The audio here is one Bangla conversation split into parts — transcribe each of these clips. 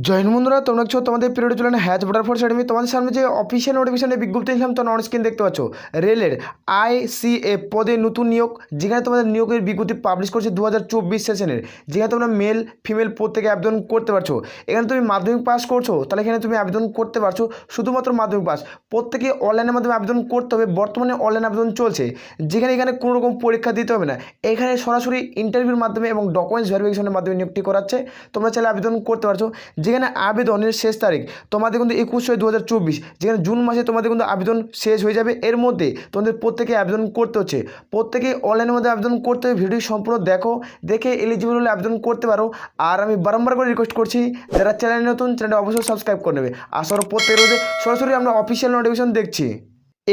জয়েন বন্ধুরা, তোমরা দেখছো তোমাদের পিরিয়ড চলে না হ্যাচ বর্ডার ফোর্স একাডেমি। তোমাদের সামনে যে অফিসিয়াল নোটিফিকেশনের বিজ্ঞপ্তি দিলাম তোমরা অন স্ক্রিন দেখতে পাচ্ছ। রেলের ICF পদে নতুন নিয়োগ, যেখানে তোমাদের নিয়োগের বিজ্ঞপ্তি পাবলিশ করছে 2024 সেশনের, যেখানে তোমরা মেল ফিমেল প্রত্যেকে আবেদন করতে পারছো। এখানে তুমি মাধ্যমিক পাস করছো, তাহলে এখানে তুমি আবেদন করতে পারছো। শুধুমাত্র মাধ্যমিক পাস, প্রত্যেকে অনলাইনের মাধ্যমে আবেদন করতে হবে। বর্তমানে অনলাইন আবেদন চলছে, যেখানে এখানে কোনো রকম পরীক্ষা দিতে হবে না। এখানে সরাসরি ইন্টারভিউর মাধ্যমে এবং ডকুমেন্টস ভেরিফিকেশনের মাধ্যমে নিয়োগটি করাচ্ছে। তোমরা চাইলে আবেদন করতে পারছো। যেখানে আবেদনের শেষ তারিখ তোমাদের কিন্তু 21/6/2024, যেখানে জুন মাসে তোমাদের কিন্তু আবেদন শেষ হয়ে যাবে। এর মধ্যে তোমাদের প্রত্যেকে আবেদন করতে হচ্ছে, প্রত্যেকে অনলাইনের মধ্যে আবেদন করতে হবে। ভিডিও সম্পূর্ণ দেখে এলিজিবল হলে আবেদন করতে পারো। আর আমি বারংবার করে রিকোয়েস্ট করছি, যারা চ্যানেল নতুন চ্যানেলটা অবশ্যই সাবস্ক্রাইব করে নেবে। আসলে প্রত্যেকের মধ্যে সরাসরি আমরা অফিসিয়াল নোটিফিকেশন দেখছি।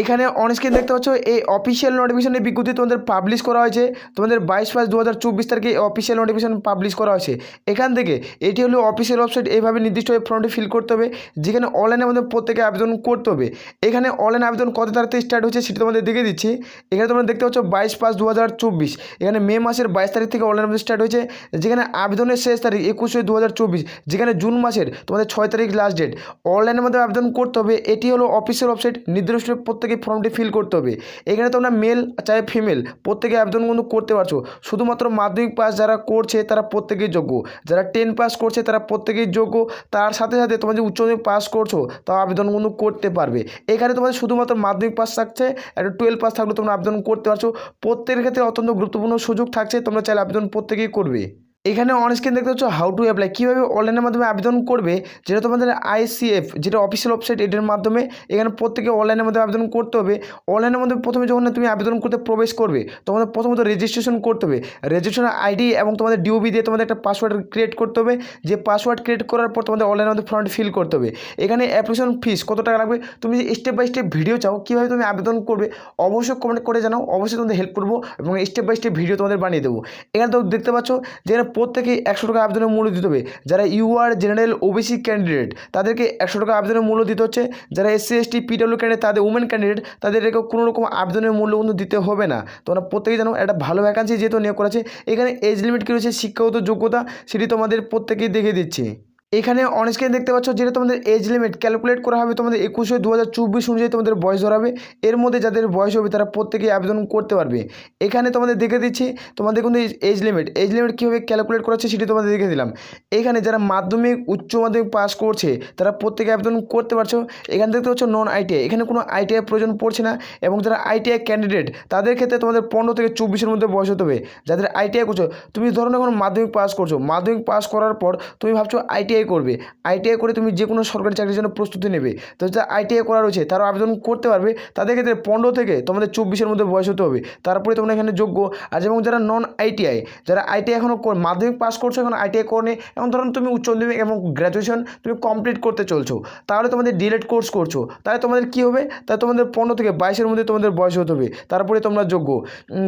এখানে অন স্ক্রিন দেখতে পাচ্ছ এই অফিসিয়াল নোটিফিকেশনের বিজ্ঞপ্তি তোমাদের পাবলিশ করা হয়েছে। তোমাদের 22/5/2024 তারিখে অফিসিয়াল নোটিফিকেশন পাবলিশ করা হয়েছে। এখান থেকে এটি হলো অফিসিয়াল ওয়েবসাইট। এইভাবে নির্দিষ্টভাবে ফর্মটি ফিল করতে হবে, যেখানে অনলাইনের মধ্যে প্রত্যেকে আবেদন করতে হবে। এখানে অনলাইন আবেদন কত তারিখ থেকে স্টার্ট হচ্ছে সেটা তোমাদের দেখে দিচ্ছি। এখানে তোমরা দেখতে পাচ্ছ 22/5/2024, এখানে মে মাসের 22 তারিখ থেকে অনলাইন আবেদন স্টার্ট হয়েছে। যেখানে আবেদনের শেষ তারিখ 21/6/2024, যেখানে জুন মাসের তোমাদের 6 তারিখ লাস্ট ডেট। অনলাইনের মধ্যে আবেদন করতে হবে। এটি হলো অফিসিয়াল ওয়েবসাইট, নির্দিষ্ট প্রত্যেকে ফর্মটি ফিল করতে হবে। এখানে তোমরা মেল চাই ফিমেল প্রত্যেকে আবেদন কিন্তু করতে পারছো। শুধুমাত্র মাধ্যমিক পাস যারা করছে তারা প্রত্যেকেই যোগ্য, যারা 10 পাস করছে তারা প্রত্যেকেই যোগ্য। তার সাথে সাথে তোমরা যে উচ্চ মাধ্যমিক পাস করছো তাও আবেদন কিন্তু করতে পারবে। এখানে তোমাদের শুধুমাত্র মাধ্যমিক পাস থাকছে, একটা 12 পাস থাকলে তোমরা আবেদন করতে পারছো। প্রত্যেকের ক্ষেত্রে অত্যন্ত গুরুত্বপূর্ণ সুযোগ থাকছে, তোমরা চাইলে আবেদন প্রত্যেকেই করবে। এখানে অন স্ক্রিন দেখতে পাচ্ছ হাউ টু অ্যাপ্লাই, কীভাবে অনলাইনের মাধ্যমে আবেদন করবে। যেটা তোমাদের ICF যেটা অফিসিয়াল ওয়েবসাইট, এটার মাধ্যমে এখানে প্রত্যেকে অনলাইনের মধ্যে আবেদন করতে হবে। অনলাইনের মধ্যে প্রথমে যখন তুমি আবেদন করতে প্রবেশ করবে, তোমাদের প্রথমত রেজিস্ট্রেশন করতে হবে। রেজিস্ট্রেশন ID এবং তোমাদের DOB দিয়ে তোমাদের একটা পাসওয়ার্ড ক্রিয়েট করতে হবে। যে পাসওয়ার্ড ক্রিয়েট করার পর তোমাদের অনলাইনের মধ্যে ফর্মটি ফিল করতে হবে। এখানে অ্যাপ্লিকেশন ফিস কত টাকা লাগবে, তুমি স্টেপ বাই স্টেপ ভিডিও চাও কীভাবে তুমি আবেদন করবে অবশ্যই কমেন্ট করে জানাও, অবশ্যই তোমাদের হেল্প করবো এবং স্টেপ বাই স্টেপ ভিডিও তোমাদের বানিয়ে দেবো। এখানে তো দেখতে পাচ্ছ যেখানে প্রত্যেকে 100 টাকা আবেদনের মূল্য দিতে হবে। যারা UR জেনারেল OBC ক্যান্ডিডেট তাদেরকে 100 টাকা আবেদনের মূল্য দিতে হচ্ছে। যারা SC ST PW ক্যান্ডিডেট, তাদের উমেন ক্যান্ডিডেট, তাদেরকে কোনো রকম আবেদনের মূল্য কিন্তু দিতে হবে না। তোমরা প্রত্যেকেই জানো একটা ভালো ভ্যাকান্সি যেহেতু নিয়োগ করা আছে। এখানে এজ লিমিট কী রয়েছে, শিক্ষাগত যোগ্যতা, সেটি তোমাদের প্রত্যেকেই দেখে দিচ্ছি। এখানে অন স্ক্রিন দেখতে পাচ্ছ যেটা তোমাদের এজ লিমিট ক্যালকুলেট করা হবে তোমাদের 21/2024 অনুযায়ী তোমাদের বয়স ধরাবে। এর মধ্যে যাদের বয়স হবে তারা প্রত্যেকেই আবেদন করতে পারবে। এখানে তোমাদের দেখে দিচ্ছি তোমাদের কিন্তু এজ লিমিট কীভাবে ক্যালকুলেট করা হচ্ছে সেটি তোমাদের দেখে দিলাম। এখানে যারা মাধ্যমিক উচ্চ মাধ্যমিক পাস করছে তারা প্রত্যেকে আবেদন করতে পারছো। এখানে দেখতে পাচ্ছ নন ITI, এখানে কোনো ITI প্রয়োজন পড়ছে না। এবং যারা ITI ক্যান্ডিডেট তাদের ক্ষেত্রে তোমাদের 15 থেকে 24-এর মধ্যে বয়স হতে হবে। যাদের ITI করছো, তুমি ধরো না এখন মাধ্যমিক পাস করছো, মাধ্যমিক পাস করার পর তুমি ভাবছো ITI করবে, ITI করে তুমি যে কোনো সরকারি চাকরির জন্য প্রস্তুতি নেবে, তো যারা ITI করা রয়েছে তারা আবেদন করতে পারবে। তাদের ক্ষেত্রে 15 থেকে তোমাদের 24-এর মধ্যে বয়স হতে হবে, তারপরে তোমরা এখানে যোগ্য। আর যেমন যারা নন ITI, যারা ITI এখনও মাধ্যমিক পাস করছো, এখন ITI করে এখন ধরুন তুমি উচ্চ মাধ্যমিক এবং গ্র্যাজুয়েশন তুমি কমপ্লিট করতে চলছো, তাহলে তোমাদের ডিলেট কোর্স করছো, তাহলে তোমাদের কী হবে, তাহলে তোমাদের 15 থেকে 22-এর মধ্যে তোমাদের বয়স হতে হবে, তারপরে তোমরা যোগ্য।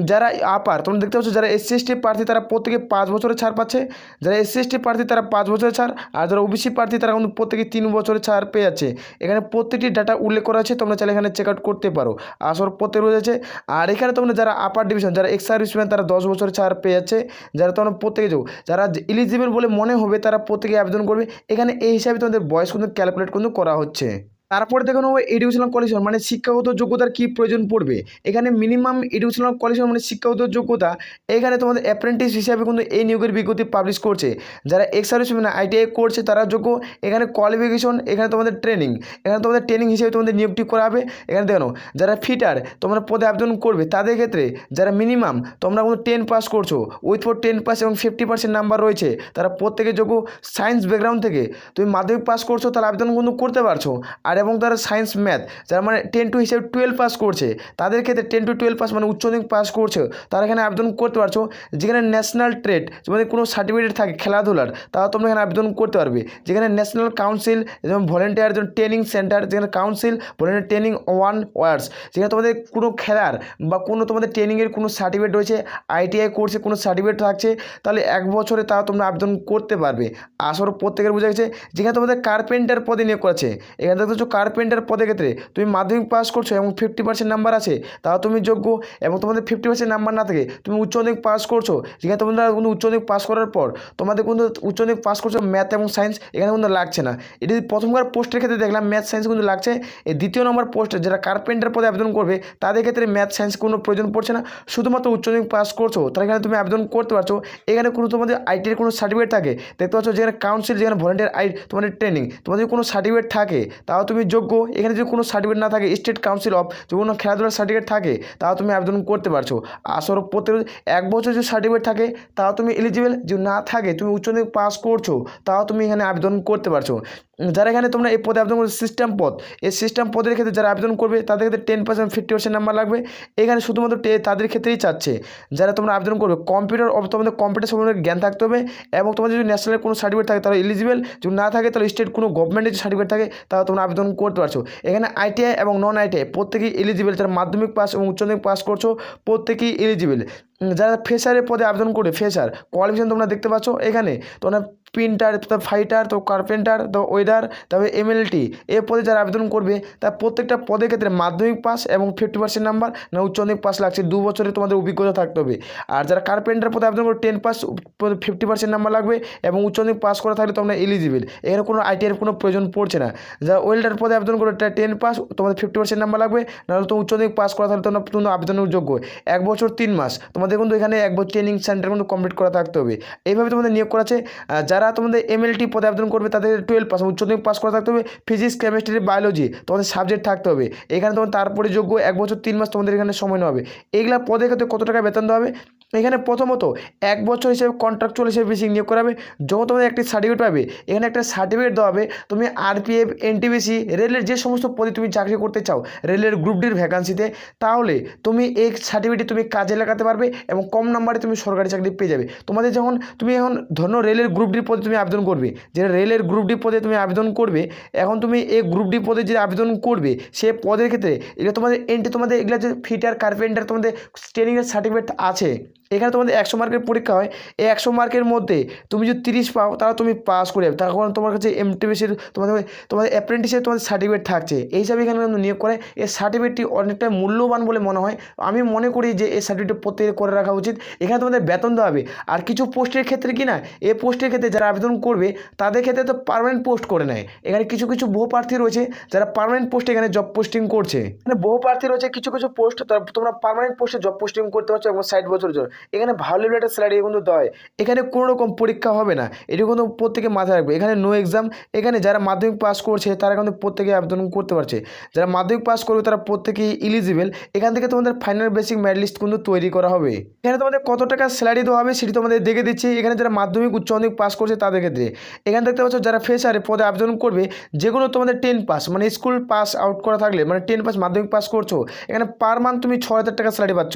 যারা আপার তোমরা দেখতে পাচ্ছ যারা SC ST প্রার্থী তারা প্রত্যেকে 5 বছরের ছাড় পাচ্ছে। যারা SC ST প্রার্থী তারা 5 বছরের ছাড়, আর যারা OBC প্রার্থী তারা কিন্তু প্রত্যেকে 3 বছরের ছাড় পেয়ে যাচ্ছে। এখানে প্রত্যেকটি ডাটা উল্লেখ করা আছে, তোমরা চাইলে এখানে চেক আউট করতে পারো। আসর প্রত্যেক রয়েছে। আর এখানে তোমরা যারা আপার ডিভিশন যারা এক্স সার্ভিসম্যান তারা 10 বছরের ছাড় পেয়ে যাচ্ছে। যারা তোমরা প্রত্যেকে যোগ, যারা এলিজিবল বলে মনে হবে তারা প্রত্যেকে আবেদন করবে। এখানে এই হিসাবে তোমাদের বয়স কিন্তু ক্যালকুলেট কিন্তু করা হচ্ছে। তারপরে দেখুন এডুকেশনাল কোয়ালিফিকেশন মানে শিক্ষাগত যোগ্যতার কী প্রয়োজন পড়বে। এখানে মিনিমাম এডুকেশনাল কোয়ালিফিকেশন মানে শিক্ষাগত যোগ্যতা। এখানে তোমাদের অ্যাপ্রেন্টিস হিসাবে কিন্তু এই নিয়োগের বিজ্ঞপ্তি পাবলিশ করছে। যারা এক্স সার্ভিস মানে ITI করছে তারা যোগ্য। এখানে কোয়ালিফিকেশন, এখানে তোমাদের ট্রেনিং, এখানে তোমাদের ট্রেনিং হিসেবে তোমাদের নিয়োগটি করা হবে। এখানে দেখো যারা ফিটার তোমরা পদে আবেদন করবে, তাদের ক্ষেত্রে যারা মিনিমাম তোমরা কিন্তু 10 পাস করছো, উইথ ফর 10 পাস এবং 50% নাম্বার রয়েছে, তারা প্রত্যেকে যোগ্য। সায়েন্স ব্যাকগ্রাউন্ড থেকে তুমি মাধ্যমিক পাস করছো তাহলে আবেদন কিন্তু করতে পারছো। আর এবং তারা সায়েন্স ম্যাথ যারা মানে 10 টু হিসেবে 12 পাস করছে, তাদের ক্ষেত্রে 10 to 12 পাস মানে উচ্চ মাধ্যমিক পাস করছে, তারা এখানে আবেদন করতে পারছো। যেখানে ন্যাশনাল ট্রেড তোমাদের কোনো সার্টিফিকেট থাকে খেলাধুলার, তাও তোমরা এখানে আবেদন করতে পারবে। যেখানে ন্যাশনাল কাউন্সিল যেমন ভলেন্টিয়ার ট্রেনিং সেন্টার, যেখানে কাউন্সিল ভলেন্টিয়ার ট্রেনিং 1 ওয়ার্ডস, যেখানে তোমাদের কোনো খেলার বা কোনো তোমাদের ট্রেনিংয়ের কোনো সার্টিফিকেট রয়েছে, ITI কোর্সে কোনো সার্টিফিকেট থাকছে, তাহলে 1 বছরে তাও তোমরা আবেদন করতে পারবে। আসলে প্রত্যেকের বোঝা গেছে। যেখানে তোমাদের কার্পেন্টার পদে নিয়োগ করেছে, এখানে দেখতে কার্পেন্টার পদের ক্ষেত্রে তুমি মাধ্যমিক পাস করছো এবং 50% নাম্বার আছে, তাও তুমি যোগ্য। এবং তোমাদের 50% নাম্বার না থাকে তুমি উচ্চ মাধ্যমিক পাস করছো, যেখানে তোমরা কিন্তু উচ্চ মাধ্যমিক পাস করার পর তোমাদের কিন্তু উচ্চ মাধ্যমিক পাস করছো ম্যাথ এবং সায়েন্স, এখানে কিন্তু লাগছে না। এটি প্রথমবার পোস্টের ক্ষেত্রে দেখলাম ম্যাথ সায়েন্স কিন্তু লাগছে। এই দ্বিতীয় নম্বর পোস্ট যারা কার্পেন্টার পদে আবেদন করবে তাদের ক্ষেত্রে ম্যাথ সায়েন্স কোনো প্রয়োজন পড়ছে না, শুধুমাত্র উচ্চ মাধ্যমিক পাস করছো তাহলে এখানে তুমি আবেদন করতে পারছো। এখানে কোনো তোমাদের আইটির কোনো সার্টিফিকেট থাকে, দেখতে পাচ্ছ যেখানে কাউন্সিল, যেখানে ভলেন্টিয়ার তোমাদের ট্রেনিং, তোমাদের যদি কোনো সার্টিফিকেট থাকে তাও তুমি যোগ্য। এখানে যদি কোনো সার্টিফিকেট না থাকে, স্টেট কাউন্সিল অফ যে কোনো খেলাধুলার সার্টিফিকেট থাকে তাও তুমি আবেদন করতে পারছো। আসর প্রত্যেক 1 বছর যদি সার্টিফিকেট থাকে তাও তুমি এলিজিবল, যদি না থাকে তুমি উচ্চ মাধ্যমিক পাস করছো তাও তুমি এখানে আবেদন করতে পারছো। যারা এখানে তোমরা এই পদে আবেদন করবে সিস্টেম পদ, এই সিস্টেম পদের ক্ষেত্রে যারা আবেদন করবে তাদের ক্ষেত্রে 10% 50% নাম্বার লাগবে। এখানে শুধুমাত্র তাদের ক্ষেত্রেই চাচ্ছে যারা তোমরা আবেদন করবে কম্পিউটার, তোমাদের কম্পিউটার সম্বন্ধে জ্ঞান থাকতে হবে এবং তোমাদের যদি ন্যাশনালের কোনো সার্টিফিকেট থাকে তাহলে এলিজিবল, যদি না থাকে তাহলে স্টেট কোনো গভর্নমেন্টের যে সার্টিফিকেট থাকে তাহলে তোমরা আবেদন করতে পারছো। এখানে আইটিআই এবং নন আইটিআই প্রত্যেকেই এলিজিবল, যারা মাধ্যমিক পাস এবং উচ্চ মাধ্যমিক পাস করছো প্রত্যেকেই এলিজিবল। যারা ফ্রেশারের পদে আবেদন করবে, ফ্রেশার কোয়ালিফিকেশন তোমরা দেখতে পাচ্ছ এখানে, তোমরা প্রিন্টার, তো ফাইটার, তো কার্পেন্টার, তো ওয়েদার, তারপরে এমএলটি এই পদে যারা আবেদন করবে তার প্রত্যেকটা পদের ক্ষেত্রে মাধ্যমিক পাস এবং 50% নাম্বার না উচ্চ মাধ্যমিক পাস লাগছে, 2 বছরের তোমাদের অভিজ্ঞতা থাকতে হবে। আর যারা কার্পেন্টার পদে আবেদন করবে 10 পাস 50% নাম্বার লাগবে এবং উচ্চ মাধ্যমিক পাস করা থাকলে তোমরা এলিজিবল, এখানে কোনো আইটিআইয়ের কোনো প্রয়োজন পড়ছে না। যারা ওয়েল্ডার পদে আবেদন করবে 10 পাস, তোমাদের 50% নাম্বার লাগবে, নাহলে তো উচ্চ মাধ্যমিক পাস করা থাকলে তোমরা আবেদনের যোগ্য। 1 বছর 3 মাস তোমাদের কিন্তু এখানে 1 বছর ট্রেনিং সেন্টার কিন্তু কমপ্লিট করা থাকতে হবে। এইভাবে তোমাদের নিয়োগ করা আছে। যারা তোমাদের এমএলটি পদে আবেদন করবে তাদের 12 পাস উচ্চ মাধ্যমিক পাস করা থাকতে হবে, ফিজিক্স, কেমিস্ট্রি, বায়োলজি তোমাদের সাবজেক্ট থাকতে হবে। এখানে তোমার তারপরে যোগ্য 1 বছর 3 মাস তোমাদের এখানে সময় নেওয়া হবে। এইগুলা পদের ক্ষেত্রে কত টাকা বেতন দেওয়া হবে, এখানে প্রথমত 1 বছর হিসেবে কন্ট্রাকচুয়াল হিসেবে বেশি নিয়োগ করাবে। যখন তোমাদের একটি সার্টিফিকেট পাবে, এখানে একটা সার্টিফিকেট দেওয়া হবে তুমি আরপিএফ, এনটিপিসি, রেলের যে সমস্ত পদে তুমি চাকরি করতে চাও রেলের গ্রুপ ডির ভ্যাকান্সিতে, তাহলে তুমি এই সার্টিফিকেটটি তুমি কাজে লাগাতে পারবে এবং কম নাম্বারে তুমি সরকারি চাকরি পেয়ে যাবে। তোমাদের যখন তুমি এখন ধরো রেলের গ্রুপ ডি পদে তুমি আবেদন করবে, যে রেলের গ্রুপ ডি পদে তুমি আবেদন করবে, এখন তুমি এই গ্রুপ ডি পদে যে আবেদন করবে সে পদের ক্ষেত্রে এগুলো তোমাদের তোমাদের এগুলো যে ফিটার, কার্পেন্টার তোমাদের ট্রেনিংয়ের সার্টিফিকেট আছে। এখানে তোমাদের 100 মার্কের পরীক্ষা হয়, এই 100 মার্কের মধ্যে তুমি যদি 30 পাও তাহলে তুমি পাস করে যাবে, তখন তোমার কাছে এমটিপিসির তোমাদের অ্যাপ্রেন্টিসের তোমাদের সার্টিফিকেট থাকছে। এই হিসাবে এখানে নিয়োগ করে। এই সার্টিফিকেটটি অনেকটা মূল্যবান বলে মনে হয়, আমি মনে করি যে এই সার্টিফিকেট প্রত্যেকে করে রাখা উচিত। এখানে তোমাদের বেতন দেওয়া হবে। আর কিছু পোস্টের ক্ষেত্রে কি না, এই পোস্টের ক্ষেত্রে যারা আবেদন করবে তাদের ক্ষেত্রে তো পার্মানেন্ট পোস্ট করে নেয়। এখানে কিছু কিছু বহু প্রার্থী রয়েছে যারা পার্মানেন্ট পোস্টে এখানে জব পোস্টিং করছে। এখানে বহু প্রার্থী রয়েছে কিছু কিছু পোস্ট, তোমরা পার্মানেন্ট পোস্টে জব পোস্টিং করতে পারছো এবং 60 বছরের জন্য। এখানে ভালো লেভেলের স্যালারি কিন্তু দেয়। এখানে কোনো রকম পরীক্ষা হবে না, এটি কিন্তু প্রত্যেকে মাথায় রাখবে। এখানে নো এক্সাম, এখানে যারা মাধ্যমিক পাস করছে তারা কিন্তু প্রত্যেকে আবেদন করতে পারছে। যারা মাধ্যমিক পাস করবে তারা প্রত্যেকেই এলিজিবল। এখান থেকে তোমাদের ফাইনাল বেসিক মেরিট লিস্ট কিন্তু তৈরি করা হবে। এখানে তোমাদের কত টাকা স্যালারি দেওয়া হবে সেটি তোমাদের দেখে দিচ্ছি। এখানে যারা মাধ্যমিক, উচ্চ মাধ্যমিক পাস করছে তাদের ক্ষেত্রে এখানে দেখতে পাচ্ছ যারা ফ্রেশারে পদে আবেদন করবে, যেগুলো তোমাদের 10 পাস মানে স্কুল পাস আউট করা থাকলে, মানে 10 পাস মাধ্যমিক পাস করছো, এখানে পার মান্থ তুমি 6000 টাকা স্যালারি পাচ্ছ।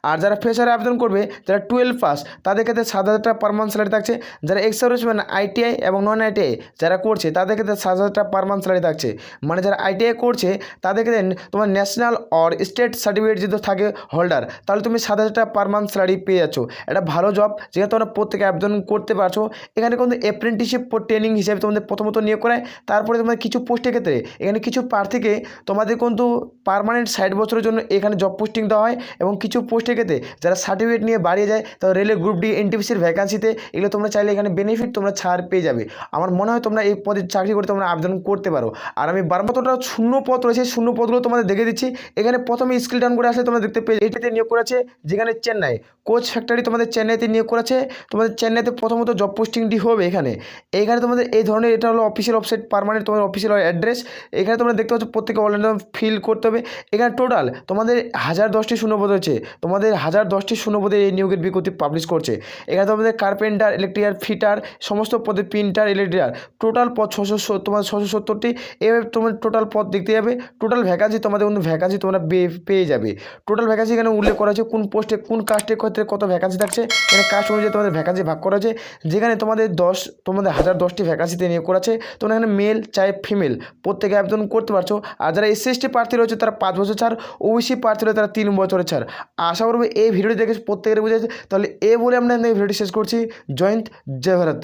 আর যারা ফ্রেশারে আবেদন করবে, যারা 12 পাস, তাদের ক্ষেত্রে 7000 টাকা পার মান্থ স্যালারি থাকছে। যারা এক্সারভিস মানে আইটিআই এবং নন আইটিআই যারা করছে তাদের ক্ষেত্রে 7000 টাকা পার মান্থ স্যালারি থাকছে। মানে যারা আইটিআই করছে তাদের ক্ষেত্রে তোমার ন্যাশনাল অর স্টেট সার্টিফিকেট যদি থাকে হোল্ডার, তাহলে তুমি 7000 টাকা পার মান্থ স্যালারি পেয়ে যাচ্ছ। এটা ভালো জব, যেখানে তোমরা প্রত্যেকে আবেদন করতে পারছো। এখানে কিন্তু অ্যাপ্রেন্টিসশিপ ট্রেনিং হিসেবে তোমাদের প্রথমত নিয়োগ করায়। তারপরে তোমাদের কিছু পোস্টের ক্ষেত্রে এখানে কিছু প্রার্থীকে তোমাদের কিন্তু পার্মানেন্ট 60 বছরের জন্য এখানে জব পোস্টিং দেওয়া হয় এবং কিছু পোস্টের ক্ষেত্রে যারা সার্টিফিকেট নিয়ে বাড়িয়ে যায়, তো রেলের গ্রুপ ডি, এনটিপিসির ভ্যাকান্সিতে এগুলো তোমরা চাইলে এখানে বেনিফিট তোমরা ছাড় পেয়ে যাবে। আমার মনে হয় তোমরা এই পদে চাকরি করে তোমরা আবেদন করতে পারো। আর আমি বারমতটা শূন্য পদ রয়েছে, শূন্য পদগুলো তোমাদের দেখে দিচ্ছি। এখানে প্রথমে স্কিল ডাউন করে আসলে তোমরা দেখতে পেয়ে এটাতে নিয়োগ করেছে, যেখানে চেন্নাই কোচ ফ্যাক্টরি তোমাদের চেন্নাইতে নিয়োগ করেছে। তোমাদের চেন্নাইতে প্রথমত জব পোস্টিংটি হবে এখানে তোমাদের এই ধরনের, এটা হলো অফিসিয়াল ওয়েবসাইট, পার্মানেন্ট তোমাদের অফিসিয়াল অ্যাড্রেস। এখানে তোমরা দেখতে পাচ্ছ প্রত্যেকে অনলাইন ফিল করতে হবে। এখানে টোটাল তোমাদের 1010টি শূন্যপদ রয়েছে, তোমাদের 1010টি শূন্যপদে এই নিয়োগের বিজ্ঞপ্তি পাবলিশ করছে। এখানে তোমাদের কার্পেন্টার, ইলেকট্রিশিয়ান, ফিটার, সমস্ত পদে প্রিন্টার, ইলেকট্রিশিয়ান, টোটাল পদ 670টি। এভাবে তোমার টোটাল পদ দেখতে যাবে। টোটাল ভ্যাকান্সি তোমাদের কিন্তু ভ্যাকান্সি তোমরা পেয়ে যাবে। টোটাল ভ্যাকান্সি এখানে উল্লেখ করা হয়েছে কোন পোস্টে কোন কাস্টের ক্ষেত্রে কত ভ্যাকান্সি থাকছে। এখানে কাস্ট অনুযায়ী তোমাদের ভ্যাকান্সি ভাগ করা হয়েছে, যেখানে তোমাদের 1010টি ভ্যাকান্সিতে নিয়োগ করা আছে। তোমরা এখানে মেল চাই ফিমেল প্রত্যেকে আবেদন করতে পারছো। আর যারা SC/ST প্রার্থী রয়েছে তারা 5 বছর ছাড়, ওবিসি প্রার্থী রয়েছে তারা 3 বছরের ছাড়। আশা করবো এই ভিডিওটি দেখে প্রত্যেকের বুঝেছে। তাহলে বলে আমরা ভিডিওটি শেষ করছি। জয় হিন্দ, জয় ভারত।